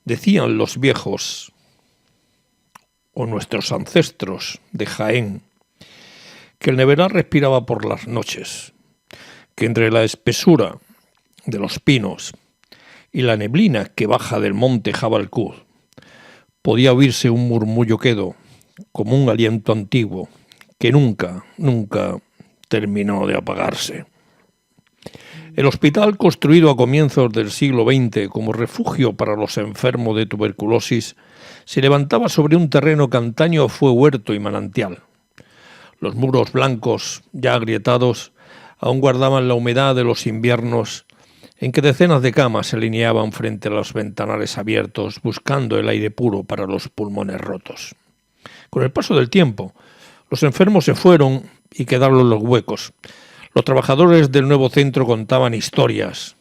Decían los viejos o nuestros ancestros de Jaén que el Neveral respiraba por las noches, que entre la espesura de los pinos y la neblina que baja del monte Jabalcuz podía oírse un murmullo quedo, como un aliento antiguo, que nunca terminó de apagarse. El hospital, construido a comienzos del siglo XX como refugio para los enfermos de tuberculosis, se levantaba sobre un terreno que antaño fue huerto y manantial. Los muros blancos, ya agrietados, aún guardaban la humedad de los inviernos en que decenas de camas se alineaban frente a los ventanales abiertos buscando el aire puro para los pulmones rotos. Con el paso del tiempo, los enfermos se fueron y quedaron los huecos. Los trabajadores del nuevo centro contaban historias,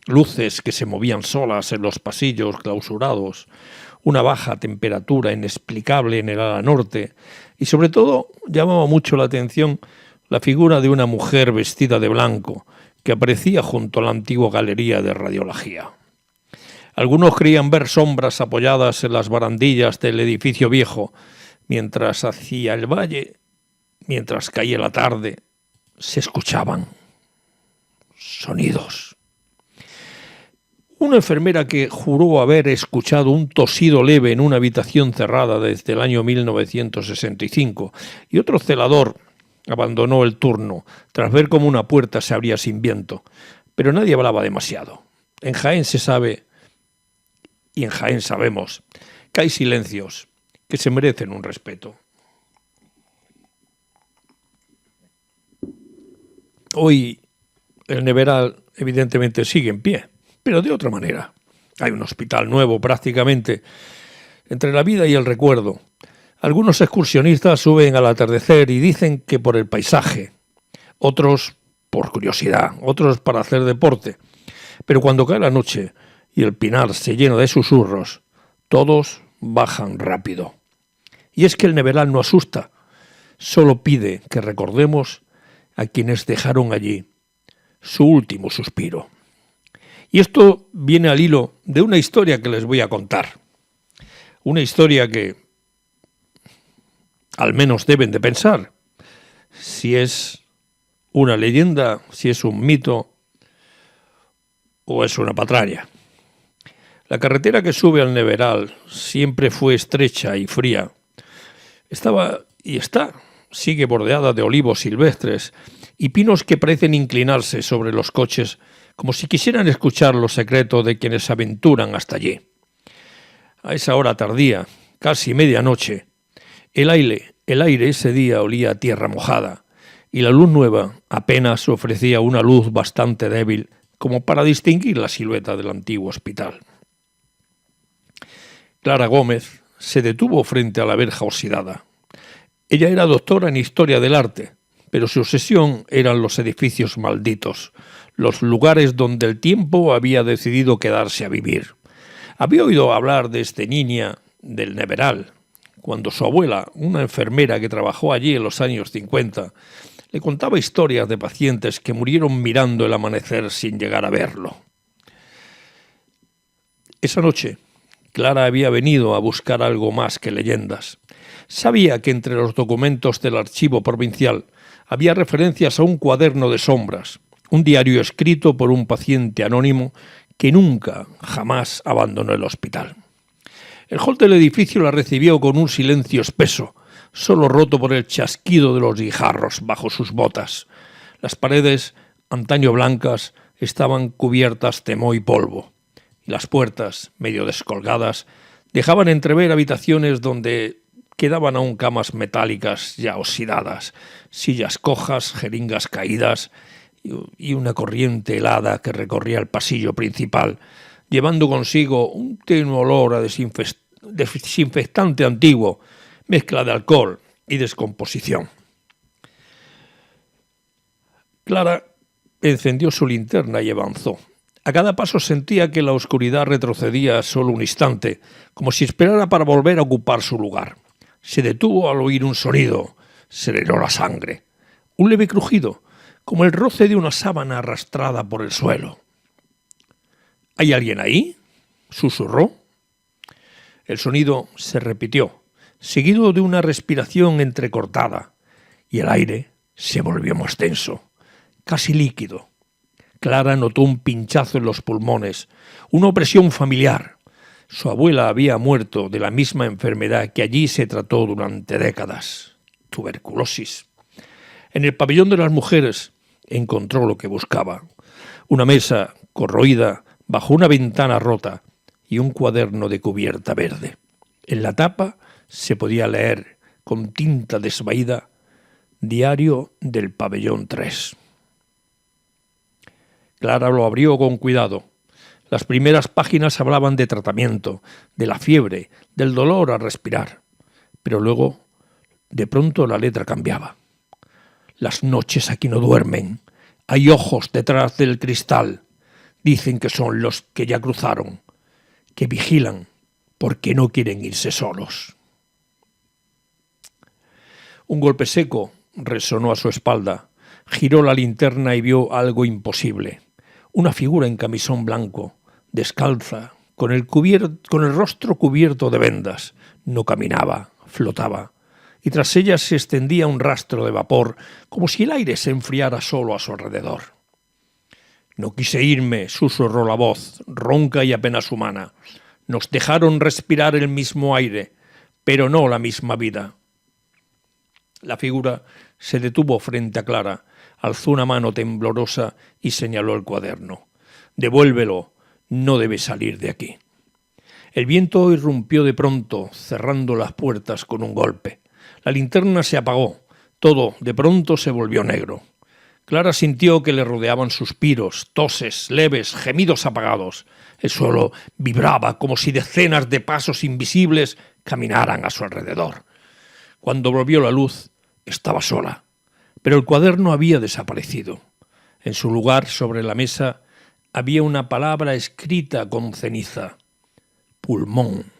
luces que se movían solas en los pasillos clausurados, una baja temperatura inexplicable en el ala norte y sobre todo llamaba mucho la atención la figura de una mujer vestida de blanco que aparecía junto a la antigua galería de radiología. Algunos creían ver sombras apoyadas en las barandillas del edificio viejo, mientras hacia el valle, mientras caía la tarde, se escuchaban sonidos. Una enfermera que juró haber escuchado un tosido leve en una habitación cerrada desde el año 1965 y otro celador abandonó el turno tras ver cómo una puerta se abría sin viento, pero nadie hablaba demasiado. En Jaén se sabe, y en Jaén sabemos, que hay silencios que se merecen un respeto. Hoy el Neveral evidentemente sigue en pie, pero de otra manera. Hay un hospital nuevo prácticamente entre la vida y el recuerdo. Algunos excursionistas suben al atardecer y dicen que por el paisaje, otros por curiosidad, otros para hacer deporte. Pero cuando cae la noche y el pinar se llena de susurros, todos bajan rápido. Y es que el Neveral no asusta, solo pide que recordemos a quienes dejaron allí su último suspiro. Y esto viene al hilo de una historia que les voy a contar. Una historia que al menos deben de pensar si es una leyenda, si es un mito o es una patraña. La carretera que sube al Neveral siempre fue estrecha y fría. Estaba y sigue bordeada de olivos silvestres y pinos que parecen inclinarse sobre los coches como si quisieran escuchar los secretos de quienes se aventuran hasta allí. A esa hora tardía, casi medianoche, el aire ese día olía a tierra mojada y la luz nueva apenas ofrecía una luz bastante débil como para distinguir la silueta del antiguo hospital. Clara Gómez se detuvo frente a la verja oxidada. Ella era doctora en Historia del Arte, pero su obsesión eran los edificios malditos, los lugares donde el tiempo había decidido quedarse a vivir. Había oído hablar desde niña del Neveral, cuando su abuela, una enfermera que trabajó allí en los años 50, le contaba historias de pacientes que murieron mirando el amanecer sin llegar a verlo. Esa noche, Clara había venido a buscar algo más que leyendas. Sabía que entre los documentos del archivo provincial había referencias a un cuaderno de sombras, un diario escrito por un paciente anónimo que nunca, jamás abandonó el hospital. El hall del edificio la recibió con un silencio espeso, solo roto por el chasquido de los guijarros bajo sus botas. Las paredes, antaño blancas, estaban cubiertas de moho y polvo, y las puertas, medio descolgadas, dejaban entrever habitaciones donde quedaban aún camas metálicas ya oxidadas, sillas cojas, jeringas caídas y una corriente helada que recorría el pasillo principal, llevando consigo un tenue olor a desinfectante antiguo, mezcla de alcohol y descomposición. Clara encendió su linterna y avanzó. A cada paso sentía que la oscuridad retrocedía solo un instante, como si esperara para volver a ocupar su lugar. Se detuvo al oír un sonido, se le heló la sangre. Un leve crujido, como el roce de una sábana arrastrada por el suelo. ¿Hay alguien ahí?, susurró. El sonido se repitió, seguido de una respiración entrecortada, y el aire se volvió más tenso, casi líquido. Clara notó un pinchazo en los pulmones, una opresión familiar. Su abuela había muerto de la misma enfermedad que allí se trató durante décadas, tuberculosis. En el pabellón de las mujeres encontró lo que buscaba, una mesa corroída bajo una ventana rota y un cuaderno de cubierta verde. En la tapa se podía leer con tinta desvaída Diario del pabellón 3. Clara lo abrió con cuidado. Las primeras páginas hablaban de tratamiento, de la fiebre, del dolor al respirar. Pero luego, de pronto la letra cambiaba. Las noches aquí no duermen. Hay ojos detrás del cristal. Dicen que son los que ya cruzaron, que vigilan porque no quieren irse solos. Un golpe seco resonó a su espalda. Giró la linterna y vio algo imposible. Una figura en camisón blanco, descalza, con el rostro cubierto de vendas. No caminaba, flotaba, y tras ella se extendía un rastro de vapor, como si el aire se enfriara solo a su alrededor. No quise irme, susurró la voz, ronca y apenas humana. Nos dejaron respirar el mismo aire, pero no la misma vida. La figura se detuvo frente a Clara, alzó una mano temblorosa y señaló el cuaderno. Devuélvelo, no debe salir de aquí. El viento irrumpió de pronto, cerrando las puertas con un golpe. La linterna se apagó, todo de pronto se volvió negro. Clara sintió que le rodeaban suspiros, toses, leves, gemidos apagados. El suelo vibraba como si decenas de pasos invisibles caminaran a su alrededor. Cuando volvió la luz, estaba sola, pero el cuaderno había desaparecido. En su lugar, sobre la mesa, había una palabra escrita con ceniza: pulmón.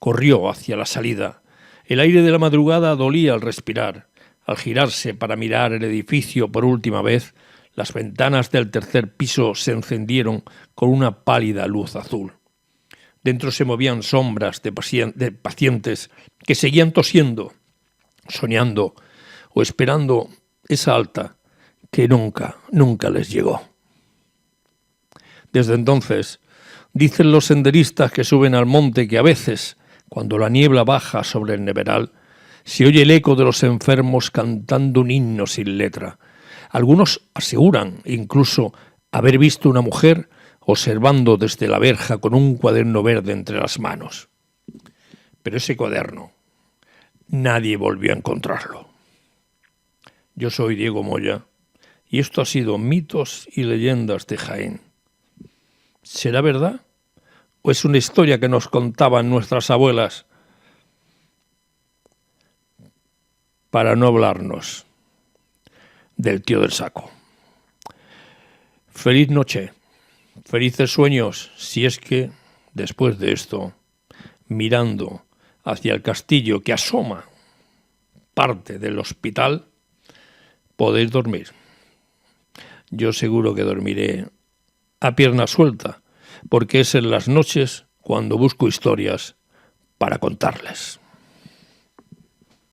Corrió hacia la salida. El aire de la madrugada dolía al respirar. Al girarse para mirar el edificio por última vez, las ventanas del tercer piso se encendieron con una pálida luz azul. Dentro se movían sombras de pacientes que seguían tosiendo, soñando o esperando esa alta que nunca les llegó. Desde entonces, dicen los senderistas que suben al monte que a veces, cuando la niebla baja sobre el neveral, se oye el eco de los enfermos cantando un himno sin letra. Algunos aseguran incluso haber visto una mujer observando desde la verja con un cuaderno verde entre las manos. Pero ese cuaderno, nadie volvió a encontrarlo. Yo soy Diego Moya y esto ha sido Mitos y Leyendas de Jaén. ¿Será verdad? ¿O es una historia que nos contaban nuestras abuelas para no hablarnos del tío del saco? Feliz noche, felices sueños, si es que, después de esto, mirando hacia el castillo que asoma parte del hospital, podéis dormir. Yo seguro que dormiré a pierna suelta, porque es en las noches cuando busco historias para contarles.